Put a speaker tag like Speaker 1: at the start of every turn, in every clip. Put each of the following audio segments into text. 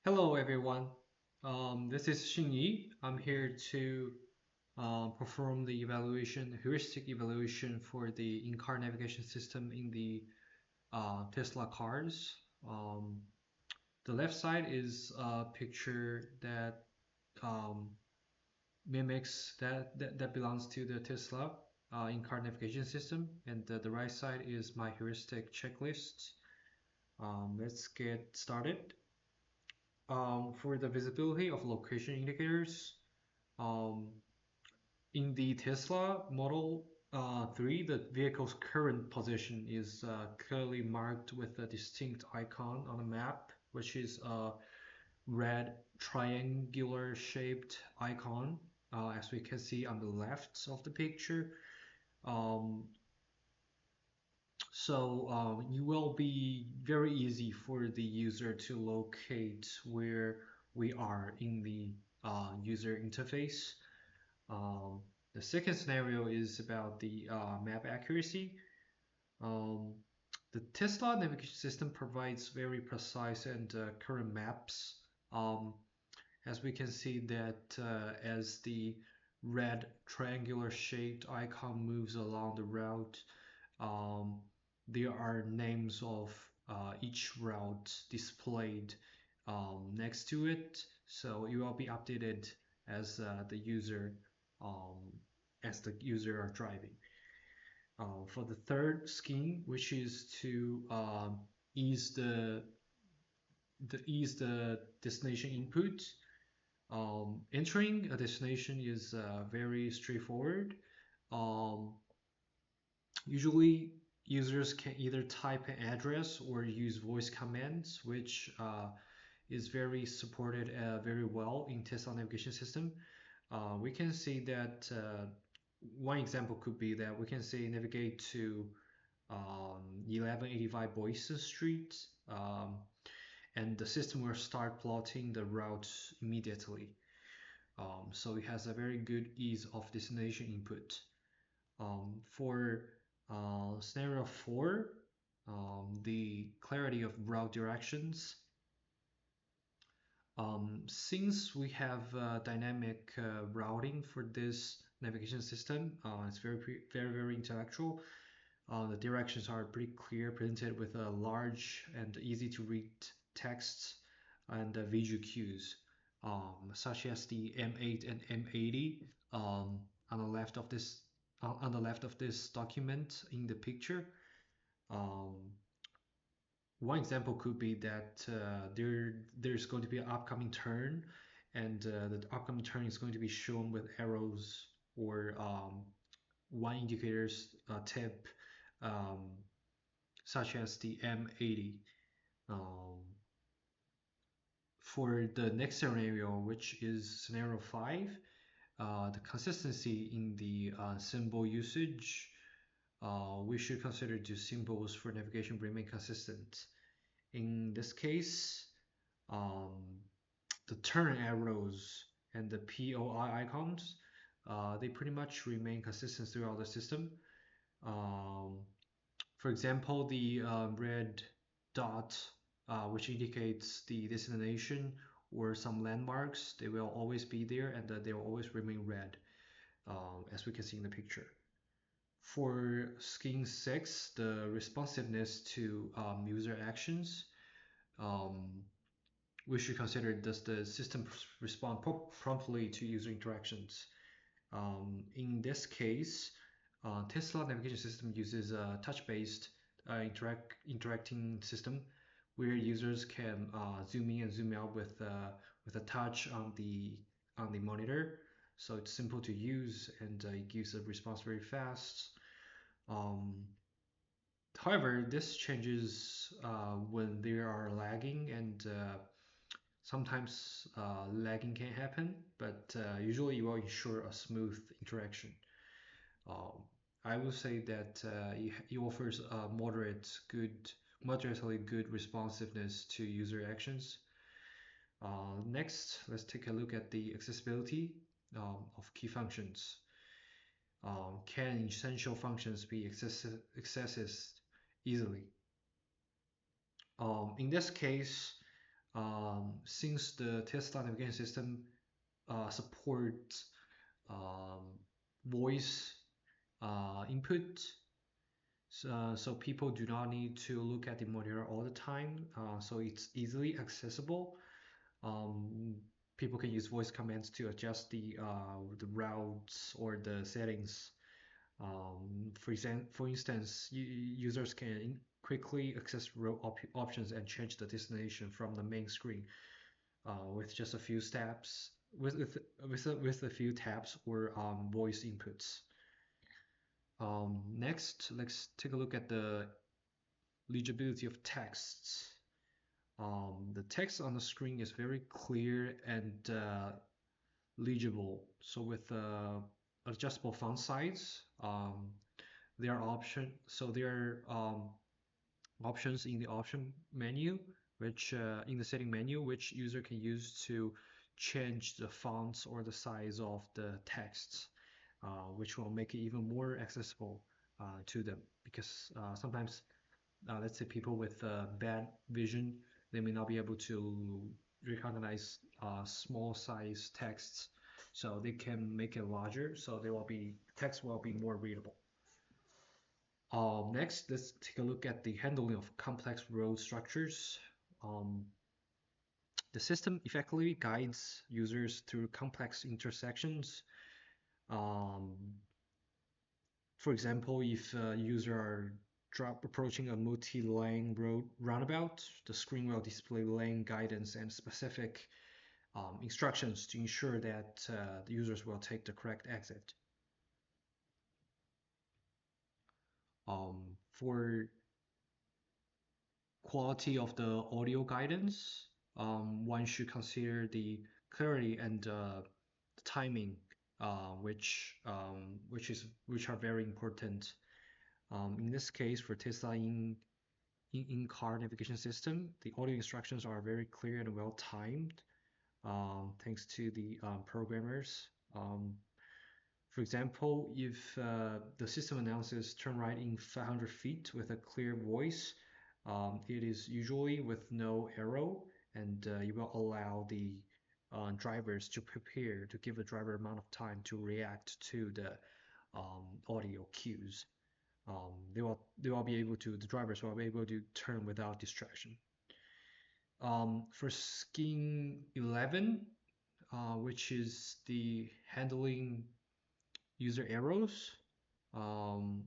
Speaker 1: Hello everyone. This is Xingyi. I'm here to perform the heuristic evaluation for the in-car navigation system in the Tesla cars. Um, the left side is a picture that um, mimics that belongs to the Tesla in-car navigation system, and the right side is my heuristic checklist. Let's get started. For the visibility of location indicators, um, in the Tesla Model 3, the vehicle's current position is clearly marked with a distinct icon on the map, which is a red triangular shaped icon, as we can see on the left of the picture. Um, it will be very easy for the user to locate where we are in the user interface. Um, the second scenario is about the map accuracy. Um, the Tesla navigation system provides very precise and current maps. Um, as we can see that as the red triangular shaped icon moves along the route, um, there are names of each route displayed next to it, so it will be updated as um, the user are driving. For the third scheme, which is to ease the destination input, entering a destination is very straightforward. Um, Usually, users can either type an address or use voice commands, which is very supported very well in Tesla navigation system. We can see that one example could be that we can say navigate to 1185 Boyce Street, and the system will start plotting the route immediately. So it has a very good ease of destination input. For scenario 4, the clarity of route directions. Since we have dynamic routing for this navigation system, it's very intellectual. The directions are pretty clear, presented with a large and easy to read text and visual cues, such as the M8 and M80 on the left of this document in the picture. Um, One example could be that there's going to be an upcoming turn, and the upcoming turn is going to be shown with arrows or one indicator's tip, um, such as the M80. Um, for the next scenario, which is scenario 5, the consistency in the symbol usage, we should consider the symbols for navigation remain consistent. In this case, um, the turn arrows and the POI icons, they pretty much remain consistent throughout the system. Um, for example, the red dot, which indicates the destination or some landmarks, they will always be there, and they will always remain red, as we can see in the picture. For scheme 6, the responsiveness to user actions, um, we should consider, does the system respond promptly to user interactions? In this case, Tesla navigation system uses a touch-based interacting system where users can zoom in and zoom out with a touch on the monitor. So it's simple to use, and it gives a response very fast. Um, However, this changes when there are lagging, and sometimes lagging can happen, but usually you will ensure a smooth interaction. Um, I will say that it offers a moderately good responsiveness to user actions. Next, let's take a look at the accessibility of key functions. Can essential functions be accessed easily? In this case, Since the Tesla navigation system supports voice input, so people do not need to look at the monitor all the time. So it's easily accessible. Um, People can use voice commands to adjust the routes or the settings. For instance, users can quickly access route options and change the destination from the main screen with just a few steps, with a few taps or voice inputs. Next, let's take a look at the legibility of texts. The text on the screen is very clear and legible. So with adjustable font size, there are options in the option menu, which in the setting menu, which user can use to change the fonts or the size of the text, which will make it even more accessible to them. Because sometimes, let's say people with bad vision, they may not be able to recognize small size texts, so they can make it larger, so text will be more readable. Next, let's take a look at the handling of complex road structures. Um, the system effectively guides users through complex intersections. Um, for example, if a user are approaching a multi-lane road roundabout, the screen will display lane guidance and specific instructions to ensure that the users will take the correct exit. For quality of the audio guidance, one should consider the clarity and the timing, which are very important. In this case, for Tesla in-car navigation system, the audio instructions are very clear and well timed, thanks to the programmers. For example, if the system announces turn right in 500 feet with a clear voice, it is usually with no arrow, and you will allow the drivers to prepare to give the driver amount of time to react to the audio cues. The drivers will be able to turn without distraction. For scheme 11, which is the handling user errors. Um,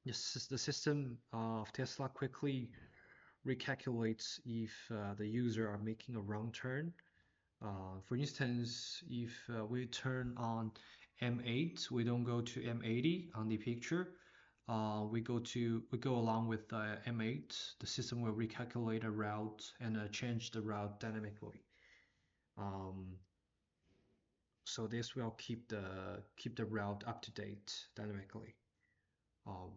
Speaker 1: the system of Tesla quickly recalculates if the user are making a wrong turn. For instance, if we turn on M8, we don't go to M80 on the picture. We go along with M8. The system will recalculate a route and change the route dynamically. So this will keep the route up to date dynamically. Um,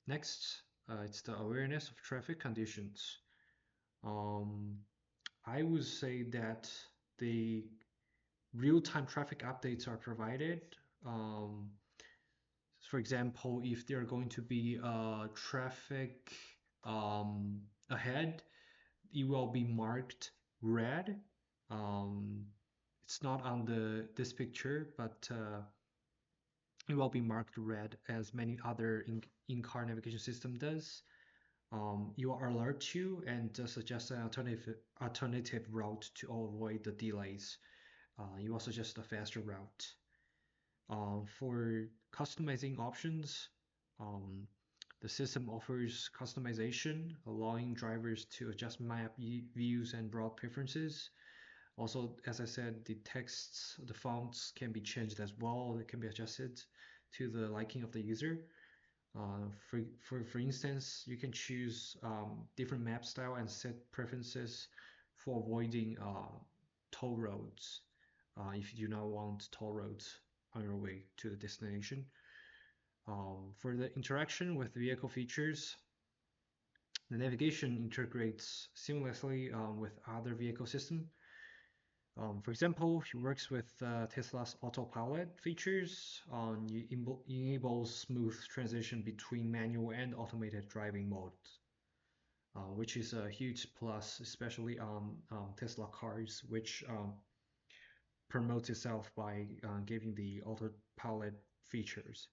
Speaker 1: Next, it's the awareness of traffic conditions. Um, I would say that the real-time traffic updates are provided. Um, for example, if there are going to be traffic ahead, it will be marked red. Um, it's not on this picture, but it will be marked red as many other in-car navigation system does. It will alert you and suggest an alternative route to avoid the delays. It will suggest a faster route. For customizing options, um, the system offers customization, allowing drivers to adjust map views and route preferences. Also, as I said, the texts, the fonts can be changed as well. They can be adjusted to the liking of the user. For instance, you can choose different map style and set preferences for avoiding toll roads if you do not want toll roads on your way to the destination. For the interaction with vehicle features, the navigation integrates seamlessly with other vehicle systems. For example, it works with Tesla's autopilot features. Enables smooth transition between manual and automated driving modes. which is a huge plus, especially on Tesla cars, which promotes itself by giving the autopilot features.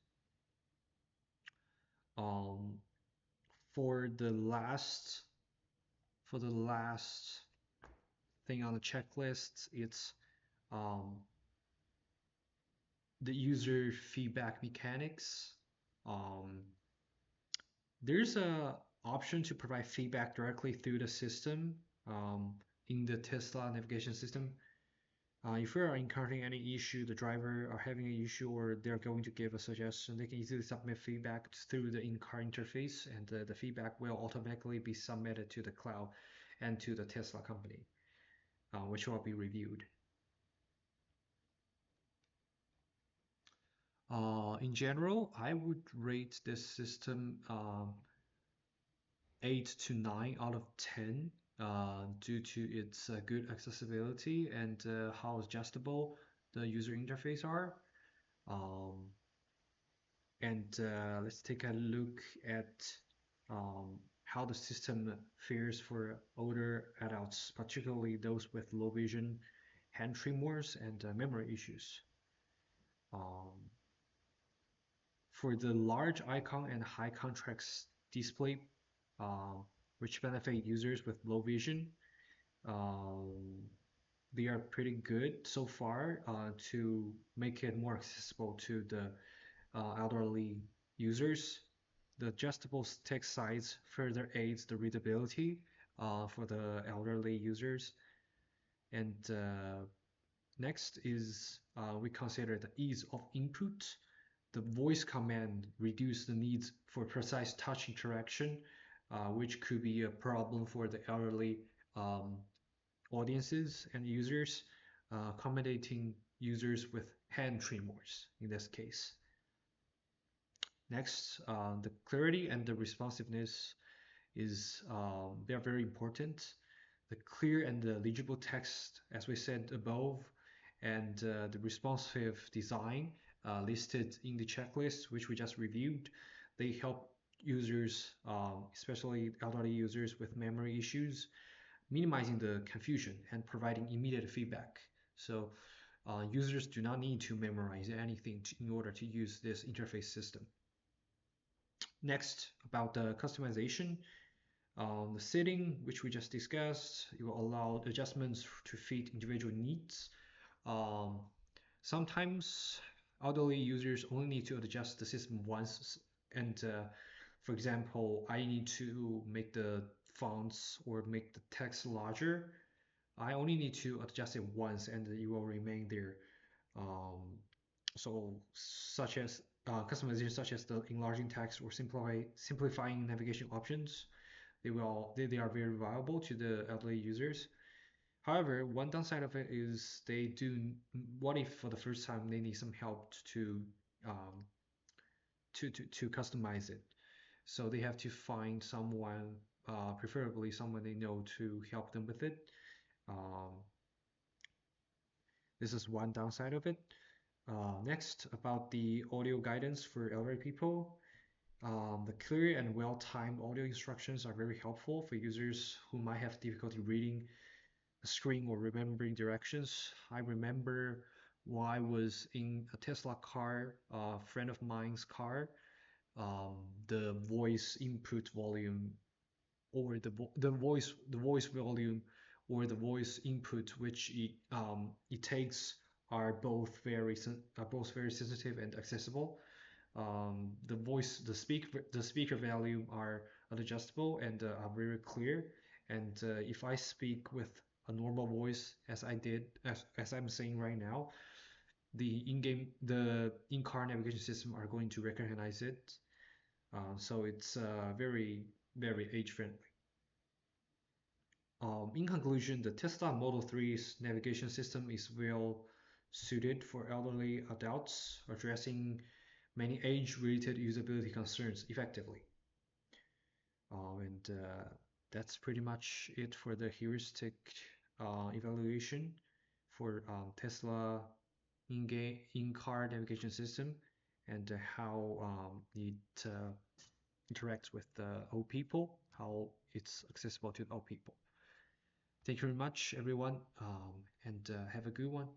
Speaker 1: Um, for the last thing on the checklist, it's um, the user feedback mechanics. Um, there's a option to provide feedback directly through the system in the Tesla navigation system. If you are encountering any issue, the driver are having an issue, or they're going to give a suggestion, they can easily submit feedback through the in-car interface, and the feedback will automatically be submitted to the cloud and to the Tesla company, which will be reviewed. In general, I would rate this system 8 to 9 out of 10 due to its good accessibility and how adjustable the user interface are. Um, and let's take a look at how the system fares for older adults, particularly those with low vision, hand tremors, and memory issues. Um, for the large icon and high contrast display, um, which benefit users with low vision, um, they are pretty good so far to make it more accessible to the elderly users. The adjustable text size further aids the readability for the elderly users. And next is we consider the ease of input. The voice command reduce the needs for precise touch interaction, which could be a problem for the elderly audiences and users, accommodating users with hand tremors in this case. Next, the clarity and the responsiveness is they are very important. The clear and the legible text, as we said above, and the responsive design listed in the checklist, which we just reviewed, they help users, especially elderly users with memory issues, minimizing the confusion and providing immediate feedback. So users do not need to memorize anything in order to use this interface system. Next, about the customization. The setting, which we just discussed, it will allow adjustments to fit individual needs. Um, Sometimes elderly users only need to adjust the system once, and for example, I need to make the fonts or make the text larger. I only need to adjust it once, and it will remain there. Um, so, such as customization, such as the enlarging text or simplifying navigation options, they are very valuable to the elderly users. However, one downside of it is they do. What if for the first time they need some help um, to customize it? So they have to find someone, preferably someone they know, to help them with it. Um, this is one downside of it. Next, about the audio guidance for elderly people. The clear and well-timed audio instructions are very helpful for users who might have difficulty reading a screen or remembering directions. I remember while I was in a Tesla car, a friend of mine's car, the voice input volume or the voice volume or the voice input which it takes are both very sensitive and accessible. The speaker volume are adjustable and are very clear. And if I speak with a normal voice, as I'm saying right now, the in-car navigation system are going to recognize it. So it's very age friendly. In conclusion, the Tesla Model 3's navigation system is well suited for elderly adults, addressing many age-related usability concerns effectively. And that's pretty much it for the heuristic evaluation for Tesla in-car navigation system and how it interacts with the old people. how it's accessible to all people. Thank you very much, everyone, and have a good one.